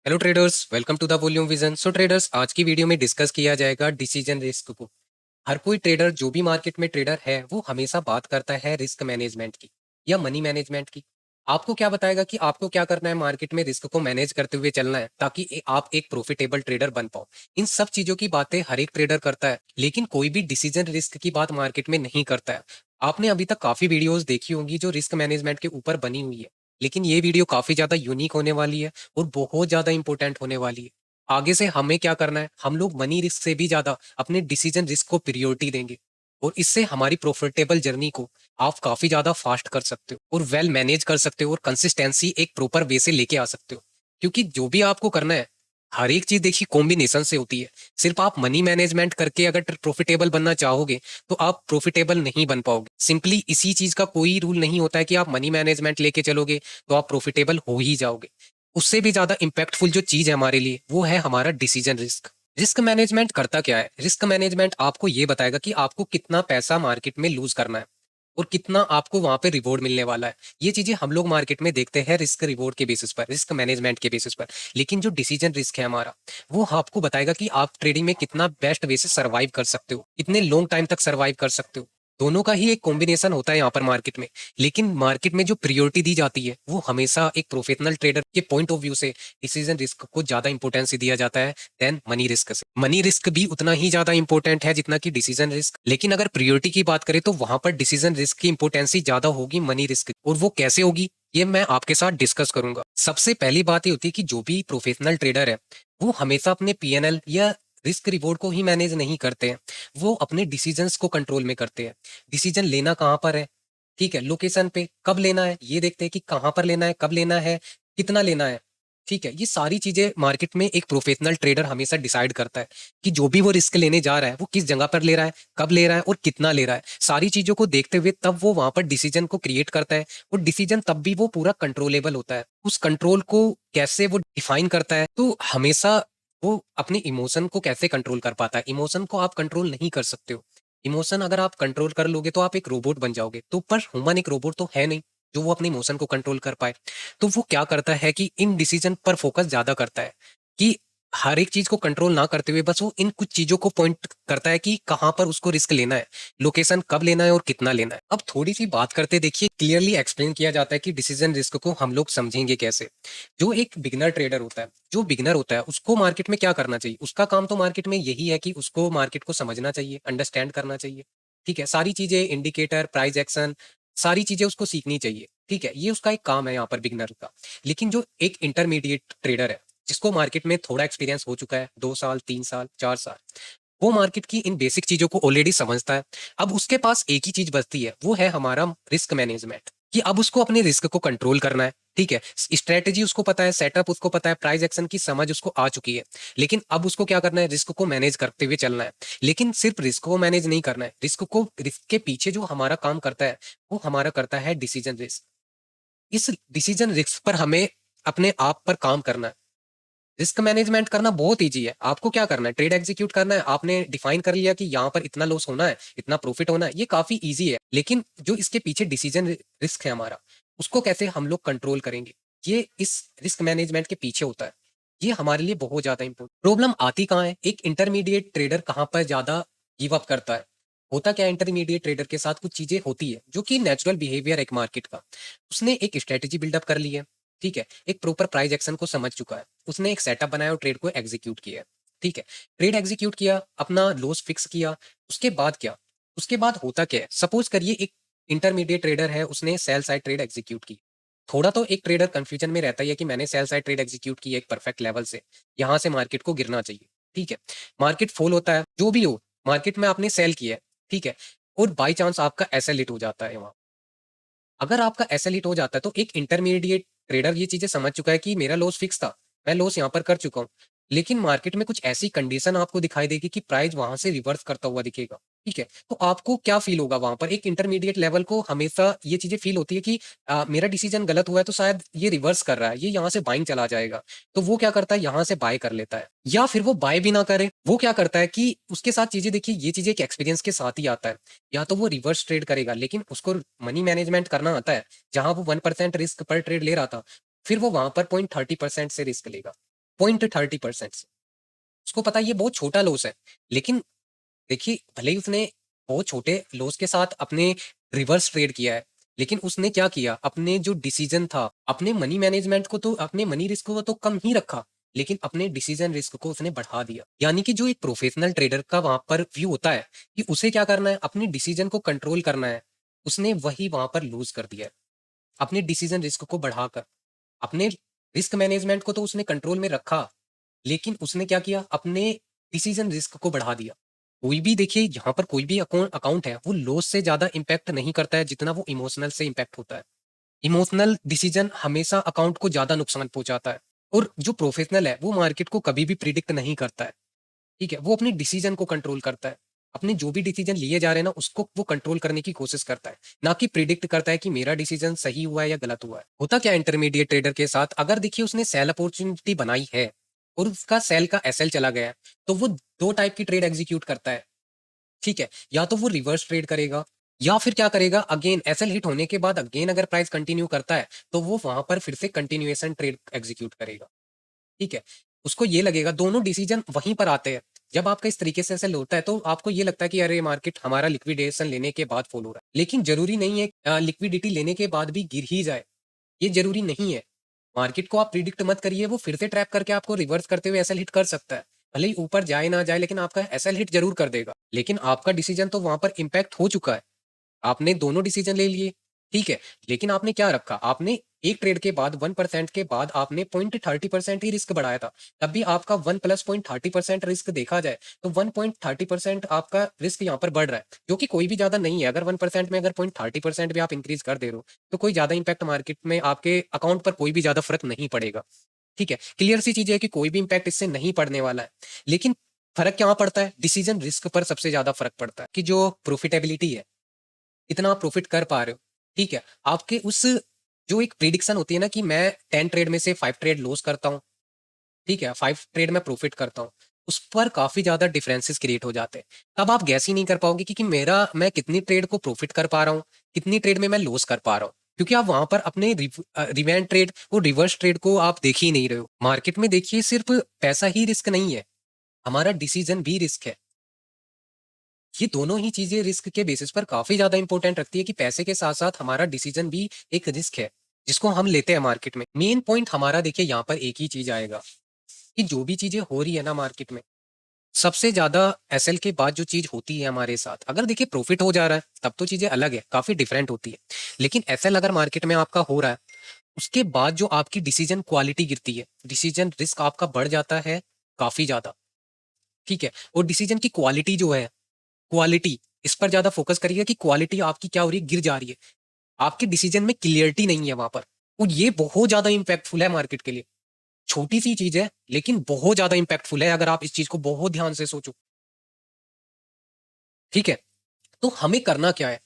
Hello traders, welcome to the volume vision. So traders, आज की video में discuss किया जाएगा डिसीजन रिस्क को। हर कोई ट्रेडर, जो भी मार्केट में ट्रेडर है, वो हमेशा बात करता है रिस्क मैनेजमेंट की या मनी मैनेजमेंट की। आपको क्या बताएगा कि आपको क्या करना है, मार्केट में रिस्क को मैनेज करते हुए चलना है ताकि आप एक प्रॉफिटेबल ट्रेडर बन पाओ। इन सब चीजों की बातें हर एक ट्रेडर करता है, लेकिन कोई भी डिसीजन रिस्क की बात मार्केट में नहीं करता है। आपने अभी तक काफी वीडियोस देखी होंगी जो रिस्क मैनेजमेंट के ऊपर बनी हुई है, लेकिन ये वीडियो काफी ज्यादा यूनिक होने वाली है और बहुत ज्यादा इंपॉर्टेंट होने वाली है। आगे से हमें क्या करना है, हम लोग मनी रिस्क से भी ज्यादा अपने डिसीजन रिस्क को प्रायोरिटी देंगे और इससे हमारी प्रॉफिटेबल जर्नी को आप काफी ज्यादा फास्ट कर सकते हो और वेल मैनेज कर सकते हो और कंसिस्टेंसी एक प्रॉपर वे से लेके आ सकते हो। क्योंकि जो भी आपको करना है, हर एक चीज देखिए कॉम्बिनेशन से होती है। सिर्फ आप मनी मैनेजमेंट करके अगर प्रॉफिटेबल बनना चाहोगे तो आप प्रॉफिटेबल नहीं बन पाओगे। सिंपली इसी चीज का कोई रूल नहीं होता है कि आप मनी मैनेजमेंट लेके चलोगे तो आप प्रॉफिटेबल हो ही जाओगे। उससे भी ज्यादा इंपैक्टफुल जो चीज है हमारे लिए, वो है हमारा डिसीजन रिस्क। रिस्क मैनेजमेंट करता क्या है? रिस्क मैनेजमेंट आपको ये बताएगा कि आपको कितना पैसा मार्केट में लूज करना है और कितना आपको वहां पे रिवॉर्ड मिलने वाला है। ये चीजें हम लोग मार्केट में देखते हैं रिस्क रिवॉर्ड के बेसिस पर, रिस्क मैनेजमेंट के बेसिस पर। लेकिन जो डिसीजन रिस्क है हमारा, वो आपको बताएगा कि आप ट्रेडिंग में कितना बेस्ट वे से सर्वाइव कर सकते हो, कितने लॉन्ग टाइम तक सर्वाइव कर सकते हो। दोनों का ही एक कॉम्बिनेशन होता है यहाँ पर मार्केट में। लेकिन मार्केट में जो प्रियोरिटी दी जाती है, वो हमेशा एक प्रोफेशनल ट्रेडर के पॉइंट ऑफ व्यू से डिसीजन रिस्क को ज्यादा इंपोर्टेंस दिया जाता है देन मनी रिस्क से। मनी रिस्क भी उतना ही ज्यादा इंपॉर्टेंट है जितना कि डिसीजन रिस्क, लेकिन अगर प्रियोरिटी की बात करें तो वहां पर डिसीजन रिस्क की इंपोर्टेंसी ज्यादा होगी मनी रिस्क। और वो कैसे होगी, ये मैं आपके साथ डिस्कस करूंगा। सबसे पहली बात ये होती है कि जो भी प्रोफेशनल ट्रेडर है, वो हमेशा अपने पीएनएल या रिस्क रिवॉर्ड को ही मैनेज नहीं करते हैं, वो अपने डिसीजंस को कंट्रोल में करते हैं। डिसीजन लेना कहाँ पर है, ठीक है, लोकेशन पे कब लेना है, ये देखते हैं कि कहाँ पर लेना है, कब लेना है, कितना लेना है। ठीक है, ये सारी चीजें मार्केट में एक प्रोफेशनल ट्रेडर हमेशा डिसाइड करता है कि जो भी वो रिस्क लेने जा रहा है, वो किस जगह पर ले रहा है, कब ले रहा है और कितना ले रहा है। सारी चीजों को देखते हुए तब वो वहां पर डिसीजन को क्रिएट करता है। और डिसीजन तब भी वो पूरा कंट्रोलेबल होता है। उस कंट्रोल को कैसे वो डिफाइन करता है, तो हमेशा वो अपने इमोशन को कैसे कंट्रोल कर पाता है। इमोशन को आप कंट्रोल नहीं कर सकते हो। इमोशन अगर आप कंट्रोल कर लोगे तो आप एक रोबोट बन जाओगे। तो पर ह्यूमन एक रोबोट तो है नहीं जो वो अपने इमोशन को कंट्रोल कर पाए। तो वो क्या करता है कि इन डिसीजन पर फोकस ज्यादा करता है, कि हर एक चीज को कंट्रोल ना करते हुए बस वो इन कुछ चीजों को पॉइंट करता है कि कहाँ पर उसको रिस्क लेना है, लोकेशन कब लेना है और कितना लेना है। अब थोड़ी सी बात करते, देखिए क्लियरली एक्सप्लेन किया जाता है कि डिसीजन रिस्क को हम लोग समझेंगे कैसे। जो एक बिगनर ट्रेडर होता है, जो बिगनर होता है, उसको मार्केट में क्या करना चाहिए? उसका काम तो मार्केट में यही है कि उसको मार्केट को समझना चाहिए, अंडरस्टैंड करना चाहिए। ठीक है, सारी चीजें, इंडिकेटर, प्राइस एक्शन, सारी चीजें उसको सीखनी चाहिए। ठीक है, ये उसका एक काम है यहाँ पर बिगनर का। लेकिन जो एक इंटरमीडिएट ट्रेडर है, जिसको मार्केट में थोड़ा एक्सपीरियंस हो चुका है, 2 साल, 3 साल, 4 साल, वो मार्केट की इन बेसिक चीजों को ऑलरेडी समझता है। अब उसके पास एक ही चीज बचती है, वो है हमारा रिस्क मैनेजमेंट। कि अब उसको अपने रिस्क को कंट्रोल करना है। ठीक है, स्ट्रेटेजी उसको पता है, सेटअप उसको पता है, प्राइस एक्शन की समझ उसको आ चुकी है। लेकिन अब उसको क्या करना है, रिस्क को मैनेज करते हुए चलना है। लेकिन सिर्फ रिस्क को मैनेज नहीं करना है, रिस्क के पीछे जो हमारा काम करता है, वो हमारा करता है डिसीजन रिस्क। इस डिसीजन रिस्क पर हमें अपने आप पर काम करना है। रिस्क मैनेजमेंट करना बहुत ईजी है। आपको क्या करना है, ट्रेड एग्जीक्यूट करना है। आपने डिफाइन कर लिया कि यहाँ पर इतना लॉस होना है, इतना प्रॉफिट होना है, ये काफी ईजी है। लेकिन जो इसके पीछे डिसीजन रिस्क है हमारा, उसको कैसे हम लोग कंट्रोल करेंगे, ये इस रिस्क मैनेजमेंट के पीछे होता है। ये हमारे लिए बहुत ज्यादा इंपॉर्टेंट। प्रॉब्लम आती कहाँ है, एक इंटरमीडिएट ट्रेडर कहाँ पर ज्यादा गिव अप करता है। होता क्या है, इंटरमीडिएट ट्रेडर के साथ कुछ चीजें होती है जो कि नेचुरल बिहेवियर एक मार्केट का। उसने एक स्ट्रेटेजी बिल्डअप कर ली है, ठीक है, एक प्रॉपर प्राइस एक्शन को समझ चुका है, उसने एक सेटअप बनाया और ट्रेड को एग्जीक्यूट किया है। ठीक है, ट्रेड एग्जीक्यूट किया, अपना लॉस फिक्स किया। उसके बाद क्या, उसके बाद होता क्या है, सपोज करिए एक इंटरमीडिएट ट्रेडर है, उसने सेल साइड ट्रेड एग्जीक्यूट की। थोड़ा तो एक ट्रेडर कंफ्यूजन में रहता है कि मैंने सेल साइड ट्रेड एग्जीक्यूट की एक परफेक्ट लेवल से, यहाँ से मार्केट को गिरना चाहिए। ठीक है, मार्केट फॉल होता है, जो भी हो, मार्केट में आपने सेल किया है। ठीक है, और बाई चांस आपका एसएल हिट हो जाता है वहां। अगर आपका एसएल हिट हो जाता है तो एक इंटरमीडिएट ट्रेडर ये चीजें समझ चुका है कि मेरा लॉस फिक्स था, मैं लॉस यहाँ पर कर चुका हूँ। लेकिन मार्केट में कुछ ऐसी कंडीशन आपको दिखाई देगी कि प्राइस वहां से रिवर्स करता हुआ दिखेगा। ठीक है, तो आपको क्या फील होगा वहां पर? एक इंटरमीडिएट लेवल को हमेशा ये चीजें फील होती है कि मेरा डिसीजन गलत हुआ है, तो शायद ये रिवर्स कर रहा है, ये यहाँ से बाइंग चला जाएगा। तो वो क्या करता है, यहाँ से बाय कर लेता है। या फिर वो बाय भी ना करे, वो क्या करता है कि उसके साथ चीजें, देखिए ये चीजें एक एक्सपीरियंस के साथ ही आता है। या तो वो रिवर्स ट्रेड करेगा, लेकिन उसको मनी मैनेजमेंट करना आता है। जहां वो 1% रिस्क पर ट्रेड ले रहा था, फिर वो वहां पर 0.30% से रिस्क लेगा। 0.30%। उसको पता है ये बहुत छोटा लॉस है, लेकिन देखिए भले ही उसने बहुत छोटे लॉस के साथ अपने रिवर्स ट्रेड किया है, लेकिन उसने क्या किया, अपने जो डिसीजन था, अपने मनी मैनेजमेंट को तो, अपने मनी रिस्क को तो कम ही रखा, लेकिन अपने डिसीजन रिस्क को उसने बढ़ा दिया। यानी कि जो एक प्रोफेशनल ट्रेडर का वहां पर व्यू होता है कि उसे क्या करना है, अपनी डिसीजन को कंट्रोल करना है, उसने वही वहां पर लूज कर दिया है, अपने डिसीजन रिस्क को बढ़ाकर। अपने रिस्क मैनेजमेंट को तो उसने कंट्रोल में रखा, लेकिन उसने क्या किया, अपने डिसीजन रिस्क को बढ़ा दिया। कोई भी देखिए यहाँ पर कोई भी अकाउंट है, वो लॉस से ज्यादा इंपैक्ट नहीं करता है जितना वो इमोशनल से इंपैक्ट होता है। इमोशनल डिसीजन हमेशा अकाउंट को ज्यादा नुकसान पहुंचाता है। और जो प्रोफेशनल है वो मार्केट को कभी भी प्रिडिक्ट नहीं करता है, ठीक है, वो अपने डिसीजन को कंट्रोल करता है। अपने जो भी डिसीजन लिए जा रहे हैं ना, उसको वो कंट्रोल करने की कोशिश करता है, ना कि प्रिडिक्ट करता है कि मेरा डिसीजन सही हुआ है या गलत हुआ है। होता क्या इंटरमीडिएट ट्रेडर के साथ, अगर देखिए उसने सेल अपॉर्चुनिटी बनाई है और उसका सेल का एसएल चला गया है, तो वो दो टाइप की ट्रेड एग्जीक्यूट करता है, ठीक है। या तो वो रिवर्स ट्रेड करेगा, या फिर क्या करेगा, अगेन एसएल हिट होने के बाद अगेन अगर प्राइस कंटिन्यू करता है, तो वो वहां पर फिर से कंटिन्यूएशन ट्रेड एग्जीक्यूट करेगा, ठीक है। उसको ये लगेगा, दोनों डिसीजन वहीं पर आते हैं। जब आपका इस तरीके से ऐसे होता है, तो आपको ये लगता है कि अरे मार्केट हमारा लिक्विडेशन लेने के बाद फॉल हो रहा है, लेकिन जरूरी नहीं है लिक्विडिटी लेने के बाद भी गिर ही जाए, ये जरूरी नहीं है। मार्केट को आप प्रिडिक्ट मत करिए, वो फिर से ट्रैप करके आपको रिवर्स करते हुए एसएल हिट कर सकता है। भले ही ऊपर जाए ना जाए, लेकिन आपका एसएल हिट जरूर कर देगा, लेकिन आपका डिसीजन तो वहां पर इंपैक्ट हो चुका है। आपने दोनों डिसीजन ले लिए, ठीक है, लेकिन आपने क्या रखा, आपने एक ट्रेड के बाद 1% के बाद आपने 0.30% ही रिस्क बढ़ाया था। तब भी आपका 1 प्लस 0.30% रिस्क देखा जाए, तो 1.30% आपका रिस्क यहाँ पर बढ़ रहा है, जो कि कोई भी ज्यादा नहीं है। अगर 1% में अगर 0.30% भी आप इंक्रीज कर दे रहे हो, तो कोई ज्यादा इंपैक्ट मार्केट में आपके अकाउंट पर कोई भी ज्यादा फर्क नहीं पड़ेगा, ठीक है। क्लियर सी चीज है कि कोई भी इंपैक्ट इससे नहीं पड़ने वाला है। लेकिन फर्क क्या पड़ता है, डिसीजन रिस्क पर सबसे ज्यादा फर्क पड़ता है, कि जो प्रॉफिटेबिलिटी है, इतना आप प्रॉफिट कर पा रहे हो, ठीक है। आपके उस जो एक प्रिडिक्शन होती है ना, कि मैं 10 ट्रेड में से 5 ट्रेड लॉस करता हूँ, ठीक है, 5 ट्रेड में प्रॉफिट करता हूँ, उस पर काफी ज्यादा डिफरेंसेस क्रिएट हो जाते हैं। तब आप गैस ही नहीं कर पाओगे कि मेरा मैं कितनी ट्रेड को प्रॉफिट कर पा रहा हूँ, कितनी ट्रेड में मैं लॉस कर पा रहा हूँ, क्योंकि आप वहां पर अपने रिवेंट ट्रेड और रिवर्स ट्रेड को आप देख ही नहीं रहे हो। मार्केट में देखिए सिर्फ पैसा ही रिस्क नहीं है, हमारा डिसीजन भी रिस्क है। ये दोनों ही चीजें रिस्क के बेसिस पर काफी ज्यादा इंपॉर्टेंट रखती है, कि पैसे के साथ साथ हमारा डिसीजन भी एक रिस्क है, जिसको हम लेते हैं मार्केट में। मेन पॉइंट हमारा देखिए यहाँ पर एक ही चीज आएगा, कि जो भी चीजें हो रही है ना मार्केट में, सबसे ज्यादा एसएल के बाद जो चीज होती है हमारे साथ, अगर देखिए प्रॉफिट हो जा रहा है तब तो चीजें अलग है, काफी डिफरेंट होती है। लेकिन एसएल अगर मार्केट में आपका हो रहा है, उसके बाद जो आपकी डिसीजन क्वालिटी गिरती है, डिसीजन रिस्क आपका बढ़ जाता है काफी ज्यादा, ठीक है। और डिसीजन की क्वालिटी जो है, क्वालिटी, इस पर ज्यादा फोकस करिएगा कि क्वालिटी आपकी क्या हो रही है, गिर जा रही है। आपके डिसीजन में क्लियरिटी नहीं है वहां पर, और ये बहुत ज्यादा इंपैक्टफुल है मार्केट के लिए। छोटी सी चीज है, लेकिन बहुत ज्यादा इंपैक्टफुल है अगर आप इस चीज को बहुत ध्यान से सोचो, ठीक है। तो हमें करना क्या है,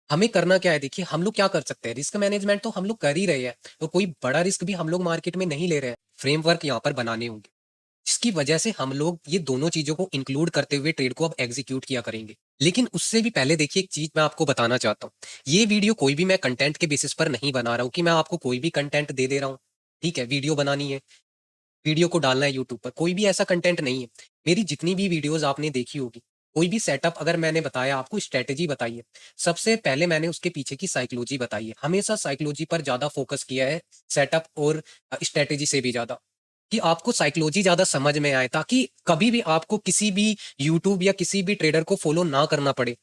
हमें करना क्या है, देखिए हम लोग क्या कर सकते हैं, रिस्क मैनेजमेंट तो हम लोग कर ही रहे हैं, तो कोई बड़ा रिस्क भी हम लोग मार्केट में नहीं ले रहे हैं। फ्रेमवर्क यहाँ पर बनाने होंगे, जिसकी वजह से हम लोग ये दोनों चीजों को इंक्लूड करते हुए ट्रेड को अब एग्जीक्यूट किया करेंगे। लेकिन उससे भी पहले देखिए एक चीज मैं आपको बताना चाहता हूँ, ये वीडियो कोई भी मैं कंटेंट के बेसिस पर नहीं बना रहा हूँ, कि मैं आपको कोई भी कंटेंट दे रहा हूँ, ठीक है, वीडियो बनानी है, वीडियो को डालना है यूट्यूब पर, कोई भी ऐसा कंटेंट नहीं है। मेरी जितनी भी वीडियोज आपने देखी होगी, कोई भी सेटअप अगर मैंने बताया, आपको स्ट्रेटेजी बताई है, सबसे पहले मैंने उसके पीछे की साइकोलॉजी बताई है। हमेशा साइकोलॉजी पर ज्यादा फोकस किया है, सेटअप और स्ट्रेटेजी से भी ज्यादा, कि आपको साइकोलॉजी ज्यादा समझ में आए, ताकि कभी भी आपको किसी भी यूट्यूब या किसी भी ट्रेडर को फॉलो ना करना पड़े।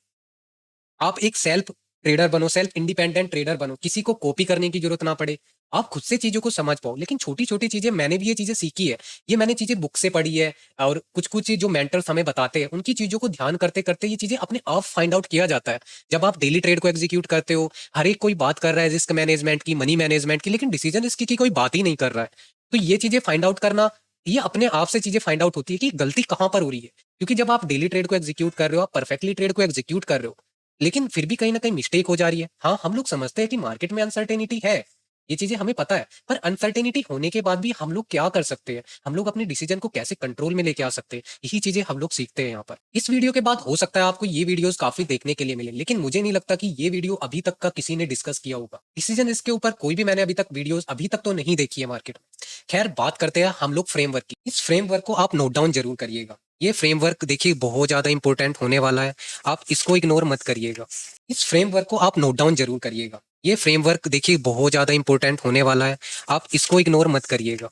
आप एक सेल्फ ट्रेडर बनो, सेल्फ इंडिपेंडेंट ट्रेडर बनो, किसी को कॉपी करने की जरूरत ना पड़े, आप खुद से चीजों को समझ पाओ। लेकिन छोटी छोटी चीजें, मैंने भी ये चीजें सीखी है, ये मैंने चीजें बुक से पढ़ी है, और कुछ कुछ जो मेंटर्स हमें बताते हैं, उनकी चीजों को ध्यान करते करते ये चीजें अपने आप फाइंड आउट किया जाता है। जब आप डेली ट्रेड को एग्जीक्यूट करते हो, हर एक कोई बात कर रहा है रिस्क मैनेजमेंट की, मनी मैनेजमेंट की, लेकिन डिसीजन रिस्क की कोई बात ही नहीं कर रहा है। तो ये चीजें फाइंड आउट करना, ये अपने आप से चीजें फाइंड आउट होती है कि गलती कहाँ पर हो रही है। क्योंकि जब आप डेली ट्रेड को एग्जीक्यूट कर रहे हो, आप परफेक्टली ट्रेड को एग्जीक्यूट कर रहे हो, लेकिन फिर भी कहीं ना कहीं मिस्टेक हो जा रही है। हाँ, हम लोग समझते हैं कि मार्केट में अनसर्टेनिटी है, ये चीजें हमें पता है, पर अनसर्टेनिटी होने के बाद भी हम लोग क्या कर सकते हैं, हम लोग अपने डिसीजन को कैसे कंट्रोल में लेके आ सकते हैं, यही चीजें हम लोग सीखते हैं यहाँ पर। इस वीडियो के बाद हो सकता है आपको ये वीडियोस काफी देखने के लिए मिले, लेकिन मुझे नहीं लगता कि ये वीडियो अभी तक का किसी ने डिस्कस किया होगा। डिसीजन इसके ऊपर कोई भी मैंने अभी तक वीडियोस अभी तक तो नहीं देखी है मार्केट में। खैर, बात करते हैं हम लोग फ्रेमवर्क की। इस फ्रेमवर्क को आप नोट डाउन जरूर करिएगा। ये फ्रेमवर्क देखिए बहुत ज्यादा इंपॉर्टेंट होने वाला है, आप इसको इग्नोर मत करिएगा। इस फ्रेमवर्क को आप नोट डाउन जरूर करिएगा। ये फ्रेमवर्क देखिए बहुत ज्यादा इंपॉर्टेंट होने वाला है, आप इसको इग्नोर मत करिएगा।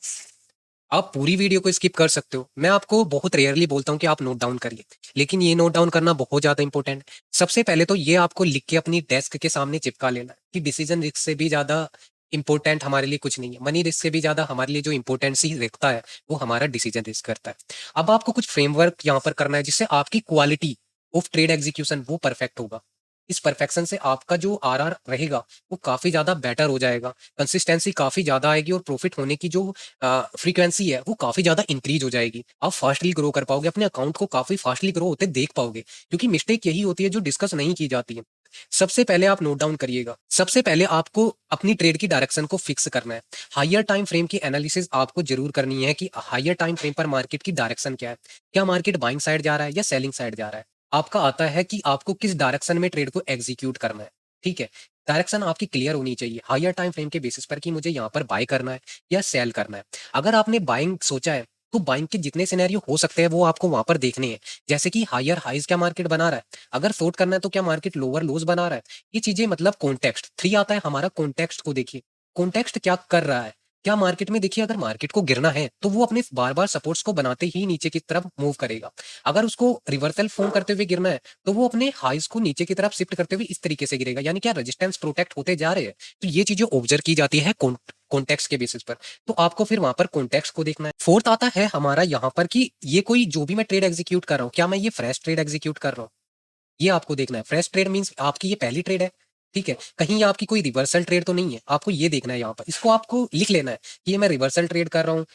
आप पूरी वीडियो को स्किप कर सकते हो, मैं आपको बहुत रेयरली बोलता हूँ कि आप नोट डाउन करिए, लेकिन ये नोट डाउन करना बहुत ज्यादा इंपॉर्टेंट है। सबसे पहले तो ये आपको लिख के अपनी डेस्क के सामने चिपका लेना है कि डिसीजन रिस्क से भी ज्यादा इंपॉर्टेंट हमारे लिए कुछ नहीं है, मनी रिस्क से भी ज्यादा हमारे लिए जो इंपॉर्टेंसी रखता है वो हमारा डिसीजन रिस्क करता है। अब आपको कुछ फ्रेमवर्क यहाँ पर करना है जिससे आपकी क्वालिटी ऑफ ट्रेड एग्जीक्यूशन वो परफेक्ट होगा। इस परफेक्शन से आपका जो आरआर रहेगा वो काफी ज्यादा बेटर हो जाएगा, कंसिस्टेंसी काफी ज्यादा आएगी और प्रॉफिट होने की जो फ्रीक्वेंसी है वो काफी ज्यादा इंक्रीज हो जाएगी। आप फास्टली ग्रो कर पाओगे, अपने अकाउंट को काफी फास्टली ग्रो होते देख पाओगे, क्योंकि मिस्टेक यही होती है जो डिस्कस नहीं की जाती है। सबसे पहले आप नोट डाउन करिएगा, सबसे पहले आपको अपनी ट्रेड की डायरेक्शन को फिक्स करना है। हायर टाइम फ्रेम की एनालिसिस आपको जरूर करनी है कि हायर टाइम फ्रेम पर मार्केट की डायरेक्शन क्या है, क्या मार्केट बाइंग साइड जा रहा है या सेलिंग साइड जा रहा है। आपका आता है कि आपको किस डायरेक्शन में ट्रेड को एग्जीक्यूट करना है। ठीक है, डायरेक्शन आपकी क्लियर होनी चाहिए हायर टाइम फ्रेम के बेसिस पर कि मुझे यहाँ पर बाय करना है या सेल करना है। अगर आपने बाइंग सोचा है तो बाइंग के जितने सिनेरियो हो सकते हैं वो आपको वहां पर देखने हैं, जैसे कि हायर हाइज क्या मार्केट बना रहा है, अगर शॉर्ट करना है तो क्या मार्केट लोअर लोज बना रहा है। ये चीजें मतलब कॉन्टेक्स्ट 3 आता है हमारा, कॉन्टेक्स्ट को देखिए, कॉन्टेक्स्ट क्या कर रहा है। क्या मार्केट में देखिए, अगर मार्केट को गिरना है तो वो अपने बार बार सपोर्ट्स को बनाते ही नीचे की तरफ मूव करेगा। अगर उसको रिवर्सल फॉर्म करते हुए गिरना है तो वो अपने हाइज को नीचे की तरफ शिफ्ट करते हुए इस तरीके से गिरेगा, यानी क्या रेजिस्टेंस प्रोटेक्ट होते जा रहे हैं। तो ये चीजें ऑब्जर्व की जाती है कॉन्टेक्स्ट के बेसिस पर, तो आपको फिर वहां पर कॉन्टेक्स्ट को देखना है। फोर्थ आता है हमारा यहाँ पर कि ये कोई जो भी मैं ट्रेड एग्जीक्यूट कर रहा हूँ, क्या मैं ये फ्रेश ट्रेड एग्जीक्यूट कर रहा हूँ, ये आपको देखना है। फ्रेश ट्रेड मींस आपकी ये पहली ट्रेड है, ठीक है, कहीं ये आपकी कोई रिवर्सल ट्रेड तो नहीं है, आपको ये देखना है। यहाँ पर इसको आपको लिख लेना है कि ये मैं रिवर्सल ट्रेड कर रहा हूँ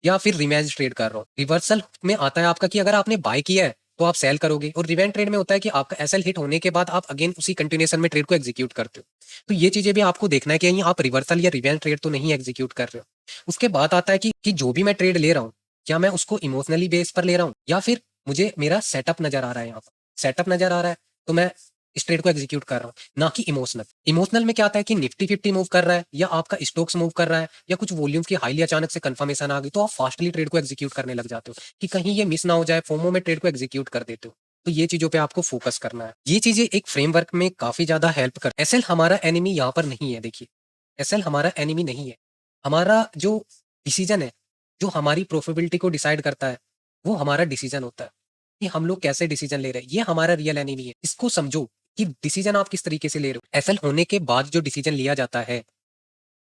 या फिर रिवेंज ट्रेड कर रहा हूँ। रिवर्सल में आता है आपका कि अगर आपने बाय किया है तो आप सेल करोगे, और रिवेंज ट्रेड में होता है कि आपका एसएल हिट होने के बाद आप अगेन उसी कंटिन्यूएशन में ट्रेड को एग्जीक्यूट करते हो। तो ये चीजें भी आपको देखना है कि कहीं आप रिवर्सल या रिवेंज ट्रेड तो नहीं एग्जीक्यूट कर रहे हो। उसके बाद आता है कि जो भी मैं ट्रेड ले रहा हूँ, क्या मैं उसको इमोशनली बेस पर ले रहा हूँ या फिर मुझे मेरा सेटअप नजर आ रहा है। यहाँ पर सेटअप नजर आ रहा है तो मैं इस ट्रेड को एग्जीक्यूट कर रहा हूँ, ना कि इमोशनल। इमोशनल में क्या आता है कि निफ्टी 50 मूव कर रहा है या आपका स्टॉक्स मूव कर रहा है या कुछ वॉल्यूम्स की हाईली अचानक से कंफर्मेशन आ गई तो आप फास्टली ट्रेड को एग्जीक्यूट करने लग जाते हो कि कहीं ये मिस ना हो जाए, फोमो में ट्रेड को एग्जीक्यूट कर देते हो। तो ये चीजों पे आपको फोकस करना है। ये चीजें एक फ्रेमवर्क में काफी ज्यादा हेल्प कर। एसएल हमारा एनिमी यहाँ पर नहीं है, देखिए एसएल हमारा एनिमी नहीं है। हमारा जो डिसीजन है, जो हमारी प्रोफिटेबिलिटी को डिसाइड करता है, वो हमारा डिसीजन होता है कि हम लोग कैसे डिसीजन ले रहे हैं। ये हमारा रियल एनिमी है, इसको समझो कि डिसीजन आप किस तरीके से ले रहे हो। एसएल होने के बाद जो डिसीजन लिया जाता है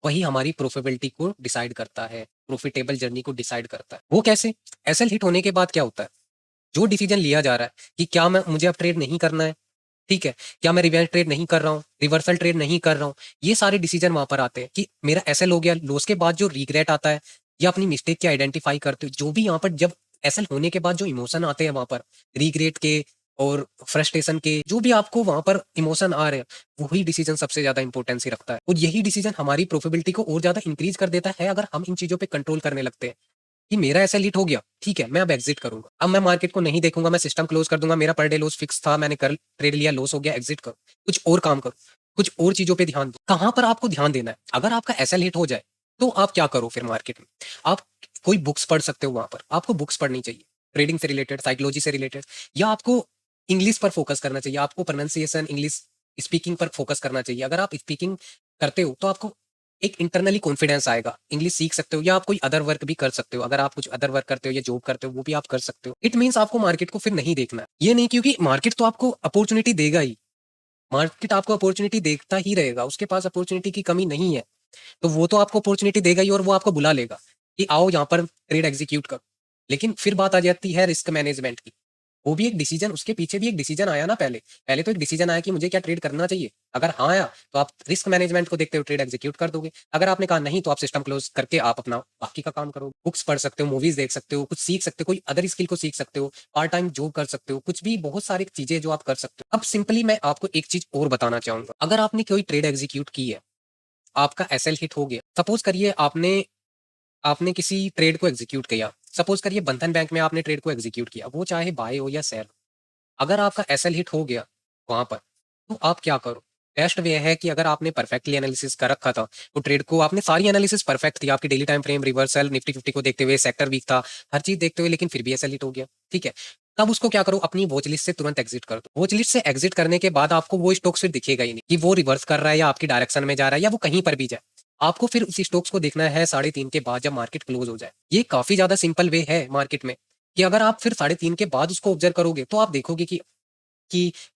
वही हमारी प्रोफिटेबिलिटी को डिसाइड करता है, प्रॉफिटेबल जर्नी को डिसाइड करता है। वो कैसे? एसएल हिट होने के बाद क्या होता है, जो डिसीजन लिया जा रहा है कि क्या मैं मुझे अब ट्रेड नहीं करना है, ठीक है, क्या मैं रिवेंज ट्रेड नहीं कर रहा हूँ, रिवर्सल ट्रेड नहीं कर रहा हूँ, ये सारे डिसीजन वहां पर आते हैं कि मेरा एसएल हो गया। लॉस के बाद जो रिग्रेट आता है या अपनी मिस्टेक के आइडेंटिफाई करते हो, जो भी यहाँ पर जब एसएल होने के बाद जो इमोशन आते हैं वहां पर रिग्रेट के और फ्रस्ट्रेशन के, जो भी आपको वहां पर इमोशन आ रहे हैं वही डिसीजन सबसे ज्यादा इंपॉर्टेंसी रखता है, और यही डिसीजन हमारी प्रोफिटेबिलिटी को और ज्यादा इंक्रीज कर देता है अगर हम इन चीजों पे कंट्रोल करने लगते हैं कि मेरा ऐसा लीट हो गया, ठीक है, मैं अब एग्जिट करूंगा, अब मैं मार्केट को नहीं देखूंगा, मैं सिस्टम क्लोज कर दूंगा, मेरा पर डे लॉस फिक्स था, मैंने कर ट्रेड लिया, लॉस हो गया, एग्जिट करो, कुछ और काम करो, कुछ और चीजों पे ध्यान दो। कहां पर आपको ध्यान देना है? अगर आपका ऐसा हिट हो जाए तो आप क्या करो फिर मार्केट में? आप कोई बुक्स पढ़ सकते हो, वहां पर आपको बुक्स पढ़नी चाहिए ट्रेडिंग से रिलेटेड, साइकोलॉजी से रिलेटेड, या आपको इंग्लिश पर फोकस करना चाहिए, आपको प्रोनाउंसिएशन इंग्लिश स्पीकिंग पर फोकस करना चाहिए। अगर आप स्पीकिंग करते हो तो आपको एक इंटरनली कॉन्फिडेंस आएगा, इंग्लिश सीख सकते हो, या आप कोई अदर वर्क भी कर सकते हो। अगर आप कुछ अदर वर्क करते हो या जॉब करते हो वो भी आप कर सकते हो। इट मीन्स आपको मार्केट को फिर नहीं देखना है, ये नहीं, क्योंकि मार्केट तो आपको अपॉर्चुनिटी देगा ही, मार्केट आपको अपॉर्चुनिटी देखता ही रहेगा, उसके पास अपॉर्चुनिटी की कमी नहीं है। तो वो तो आपको अपॉर्चुनिटी देगा ही और वो आपको बुला लेगा कि आओ यहाँ पर ट्रेड एग्जीक्यूट करो। लेकिन फिर बात आ जाती है रिस्क मैनेजमेंट की। वो भी एक डिसीजन, उसके पीछे भी एक डिसीजन आया ना, पहले पहले तो एक डिसीजन आया कि मुझे क्या ट्रेड करना चाहिए। अगर हाँ आया तो आप रिस्क मैनेजमेंट को देखते हो ट्रेड एग्जीक्यूट कर दोगे। अगर आपने कहा नहीं तो आप सिस्टम क्लोज करके आप अपना बाकी का काम करो। बुक्स पढ़ सकते हो, मूवीज देख सकते हो, कुछ सीख सकते हो, कोई अदर स्किल को सीख सकते हो, पार्ट टाइम जॉब कर सकते हो, कुछ भी बहुत सारी चीजें जो आप कर सकते हो। अब सिंपली मैं आपको एक चीज और बताना चाहूंगा, अगर आपने कोई ट्रेड एग्जीक्यूट की है आपका एसएल हिट हो गया, सपोज करिए आपने आपने किसी ट्रेड को एग्जीक्यूट किया, सपोज करिए बंधन बैंक में आपने ट्रेड को एग्जीक्यूट किया, वो चाहे बाय हो या सेल। अगर आपका एसएल हिट हो गया वहां पर, तो आप क्या करो? बेस्ट वे है कि अगर आपने परफेक्टली एनालिसिस कर रखा था, वो ट्रेड को आपने सारी एनालिसिस परफेक्ट थी, आपकी daily time frame, reversal, Nifty 50 को देखते हुए, सेक्टर वीक था, हर चीज देखते हुए, लेकिन फिर भी एसएल हिट हो गया, ठीक है। तब उसको क्या करो? अपनी वॉच लिस्ट से तुरंत एग्जिट कर दो। वॉच लिस्ट से एग्जिट करने के बाद आपको वो स्टॉक्स फिर दिखेगा ही नहीं कि वो रिवर्स कर रहा है या आपकी डायरेक्शन में जा रहा है या वो कहीं पर भी जाए। आपको फिर उसी स्टॉक्स को देखना है 3:30 के बाद, जब मार्केट क्लोज हो जाए। ये काफी ज्यादा सिंपल वे है मार्केट में, कि अगर आप फिर 3:30 के बाद उसको ऑब्जर्व करोगे तो आप देखोगे कि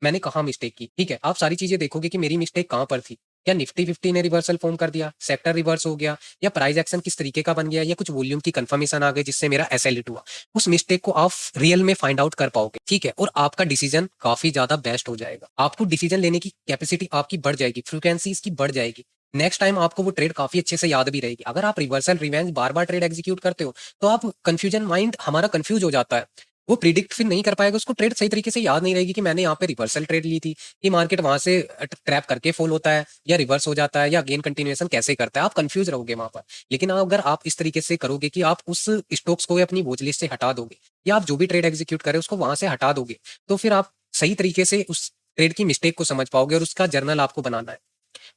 मैंने कहाँ मिस्टेक की, ठीक है। आप सारी चीजें देखोगे कि मेरी मिस्टेक कहाँ पर थी। क्या निफ्टी 50 ने रिवर्सल फॉर्म कर दिया, सेक्टर रिवर्स हो गया, या प्राइस एक्शन किस तरीके का बन गया, या कुछ वॉल्यूम की कंफर्मेशन आ गई जिससे मेरा एसएल हिट हुआ। उस मिस्टेक को आप रियल में फाइंड आउट कर पाओगे, ठीक है, और आपका डिसीजन काफी ज्यादा बेस्ट हो जाएगा। आपको डिसीजन लेने की कैपेसिटी आपकी बढ़ जाएगी, फ्रीक्वेंसी इसकी बढ़ जाएगी। नेक्स्ट टाइम आपको वो ट्रेड काफी अच्छे से याद भी रहेगी। अगर आप रिवर्सल रिवेंज बार बार ट्रेड एग्जीक्यूट करते हो, तो आप कंफ्यूजन, माइंड हमारा कंफ्यूज हो जाता है, वो प्रिडिक्ट फिर नहीं कर पाएगा, उसको ट्रेड सही तरीके से याद नहीं रहेगी कि मैंने यहाँ पे रिवर्सल ट्रेड ली थी, कि मार्केट वहां से ट्रैप करके फॉल होता है या रिवर्स हो जाता है या अगेन कंटिन्यूएशन कैसे करता है, आप कंफ्यूज रहोगे वहां पर। लेकिन अगर आप इस तरीके से करोगे कि आप उस स्टॉक्स को अपनी वॉच लिस्ट से हटा दोगे, या आप जो भी ट्रेड एग्जीक्यूट करें उसको वहां से हटा दोगे, तो फिर आप सही तरीके से उस ट्रेड की मिस्टेक को समझ पाओगे, और उसका जर्नल आपको बनाना है।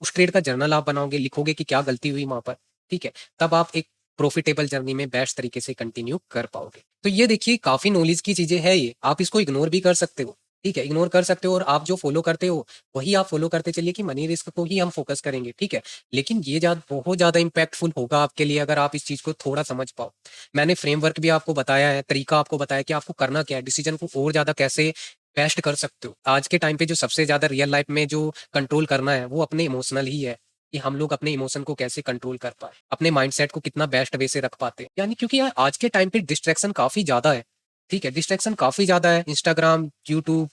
उस ट्रेड का जर्नल आप बनाओगे, लिखोगे कि क्या गलती हुई वहां पर, ठीक है। तब आप एक प्रॉफिटेबल जर्नी में बेस्ट तरीके से कंटिन्यू कर पाओगे। तो ये देखिए काफी नॉलेज की चीजें है ये, आप इसको इग्नोर भी कर सकते हो, ठीक है, इग्नोर कर सकते हो, और आप जो फॉलो करते हो वही आप फॉलो करते चलिए कि मनी रिस्क को ही हम फोकस करेंगे, ठीक है। लेकिन ये बहुत ज्यादा इंपैक्टफुल होगा आपके लिए अगर आप इस चीज को थोड़ा समझ पाओ। मैंने फ्रेमवर्क भी आपको बताया है, तरीका आपको बताया कि आपको करना क्या है, डिसीजन को और ज्यादा कैसे बेस्ट कर सकते हो। आज के टाइम पे जो सबसे ज्यादा रियल लाइफ में जो कंट्रोल करना है वो अपने इमोशनल ही है, कि हम लोग अपने इमोशन को कैसे कंट्रोल कर पाए, अपने माइंडसेट को कितना बेस्ट वे से रख पाते हैं। यानी क्योंकि यार आज के टाइम पे डिस्ट्रैक्शन काफी ज्यादा है, ठीक है, डिस्ट्रैक्शन काफी ज्यादा है, इंस्टाग्राम, यूट्यूब,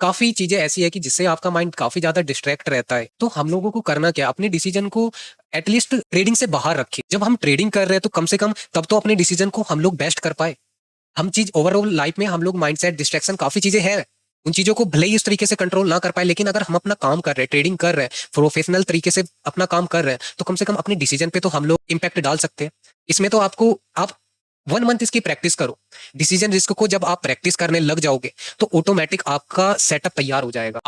काफी चीजें ऐसी है कि जिससे आपका माइंड काफी ज्यादा डिस्ट्रैक्ट रहता है। तो हम लोगों को करना क्या, अपने डिसीजन को एटलीस्ट ट्रेडिंग से बाहर रखिए। जब हम ट्रेडिंग कर रहे हैं तो कम से कम तब तो अपने डिसीजन को हम लोग बेस्ट कर पाए। हम चीज ओवरऑल लाइफ में हम लोग माइंडसेट, डिस्ट्रैक्शन, काफी चीजें हैं, उन चीजों को भले ही इस तरीके से कंट्रोल ना कर पाए, लेकिन अगर हम अपना काम कर रहे हैं, ट्रेडिंग कर रहे हैं, प्रोफेशनल तरीके से अपना काम कर रहे हैं, तो कम से कम अपने डिसीजन पे तो हम लोग इम्पैक्ट डाल सकते हैं। इसमें तो आपको आप 1 मंथ इसकी प्रैक्टिस करो। डिसीजन रिस्क को जब आप प्रैक्टिस करने लग जाओगे तो ऑटोमेटिक आपका सेटअप तैयार हो जाएगा।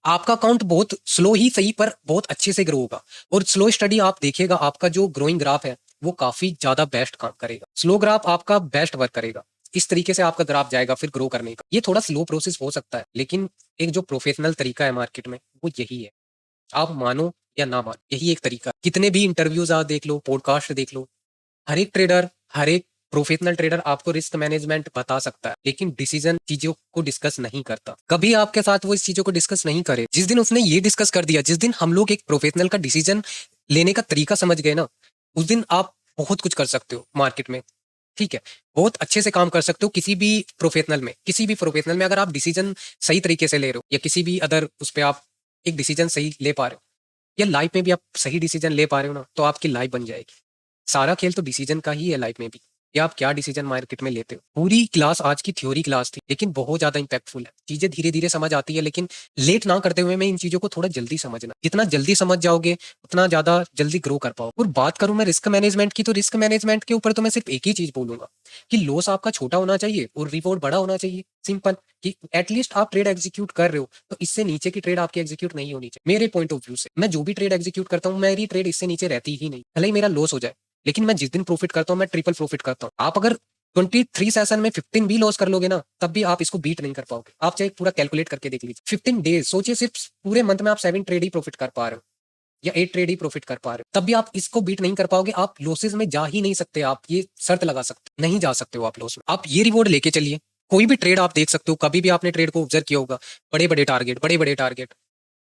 आपका अकाउंट बहुत स्लो ही सही पर बहुत अच्छे से ग्रो होगा। और स्लो स्टडी आप देखिएगा, आपका जो ग्रोइंग ग्राफ है वो काफी ज्यादा बेस्ट काम करेगा। स्लो ग्राफ आपका बेस्ट वर्क करेगा। इस तरीके से आपका ग्राफ जाएगा फिर ग्रो करने का। ये थोड़ा स्लो प्रोसेस हो सकता है, लेकिन एक जो प्रोफेशनल तरीका है मार्केट में वो यही है। आप मानो या ना मानो, यही एक तरीका है। कितने भी इंटरव्यूज आप देख लो, पॉडकास्ट देख लो, हर एक ट्रेडर, हर एक प्रोफेशनल ट्रेडर आपको रिस्क मैनेजमेंट बता सकता है, लेकिन डिसीजन चीजों को डिस्कस नहीं करता। कभी आपके साथ वो इस चीजों को डिस्कस नहीं करे। जिस दिन उसने ये डिस्कस कर दिया, जिस दिन हम लोग एक प्रोफेशनल का डिसीजन लेने का तरीका समझ गए ना, उस दिन आप बहुत कुछ कर सकते हो मार्केट में, ठीक है। बहुत अच्छे से काम कर सकते हो किसी भी प्रोफेशनल में। किसी भी प्रोफेशनल में अगर आप डिसीजन सही तरीके से ले रहे हो, या किसी भी अदर उस पर आप एक डिसीजन सही ले पा रहे हो, या लाइफ में भी आप सही डिसीजन ले पा रहे हो ना, तो आपकी लाइफ बन जाएगी। सारा खेल तो डिसीजन का ही है लाइफ में भी, कि आप क्या डिसीजन मार्केट में लेते हो। पूरी क्लास आज की थ्योरी क्लास थी, लेकिन बहुत ज्यादा इंपैक्टफुल है। चीजें धीरे धीरे समझ आती है, लेकिन लेट ना करते हुए मैं इन चीजों को थोड़ा जल्दी समझना। जितना जल्दी समझ जाओगे उतना ज्यादा जल्दी ग्रो कर पाओ। और बात करूं मैं रिस्क मैनेजमेंट की, तो रिस्क मैनेजमेंट के ऊपर तो मैं सिर्फ एक ही चीज बोलूंगा कि लॉस आपका छोटा होना चाहिए और रिवॉर्ड बड़ा होना चाहिए। सिंपल, कि एटलीस्ट आप ट्रेड एग्जीक्यूट कर रहे हो तो इससे नीचे की ट्रेड आपकी एग्जीक्यूट नहीं होनी चाहिए। मेरे पॉइंट ऑफ व्यू से मैं जो भी ट्रेड एग्जीक्यूट करता हूँ, मेरी ट्रेड इससे नीचे रहती ही नहीं, भले ही मेरा लॉस हो जाए। लेकिन मैं जिस दिन प्रॉफिट करता हूँ मैं ट्रिपल प्रॉफिट करता हूँ। आप अगर 23 सेशन में 15 भी लॉस कर लोगे ना, तब भी आप इसको बीट नहीं कर पाओगे। आप चाहे पूरा कैलकुलेट करके देख लीजिए, 15 डेज सोचिए, सिर्फ पूरे मंथ में आप 7 ट्रेड ही प्रॉफिट कर पा रहे हो, या 8 ट्रेड ही प्रॉफिट कर पा रहे हो, तब भी आप इसको बीट नहीं कर पाओगे। आप लॉसेज में जा ही नहीं सकते, आप ये शर्त लगा सकते, नहीं जा सकते हो आप लॉस में। आप ये रिवॉर्ड लेके चलिए। कोई भी ट्रेड आप देख सकते हो, कभी भी आपने ट्रेड को ऑब्जर्व किया होगा, बड़े बड़े टारगेट, बड़े बड़े टारगेट,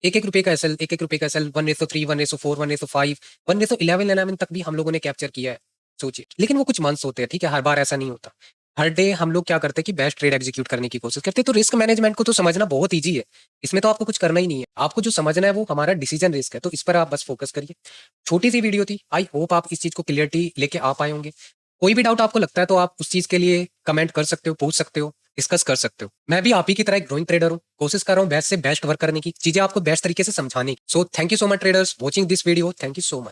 एक एक रुपए का एसएल, एक एक रुपए का एसएल, 1:3, 1:4, 1:5, 1:11 तक भी हम लोगों ने कैप्चर किया है, सोचिए। लेकिन वो कुछ मंथ्स होते हैं, ठीक है, हर बार ऐसा नहीं होता। हर डे हम लोग क्या करते हैं कि बेस्ट ट्रेड एग्जीक्यूट करने की कोशिश करते हैं। तो रिस्क मैनेजमेंट को तो समझना बहुत ईजी है, इसमें तो आपको कुछ करना ही नहीं है। आपको जो समझना है वो हमारा डिसीजन रिस्क है, तो इस पर आप बस फोकस करिए। छोटी सी वीडियो थी, आई होप आप इस चीज को क्लियरिटी लेके आ पाए होंगे। कोई भी डाउट आपको लगता है तो आप उस चीज के लिए कमेंट कर सकते हो, पूछ सकते हो, डिस्कस कर सकते हो। मैं भी आप ही की तरह एक ग्रोइंग ट्रेडर हूँ, कोशिश कर रहा हूँ बेस्ट से बेस्ट वर्क करने की, चीजें आपको बेस्ट तरीके से समझाने की। So thank you so much traders watching this video, thank you so much.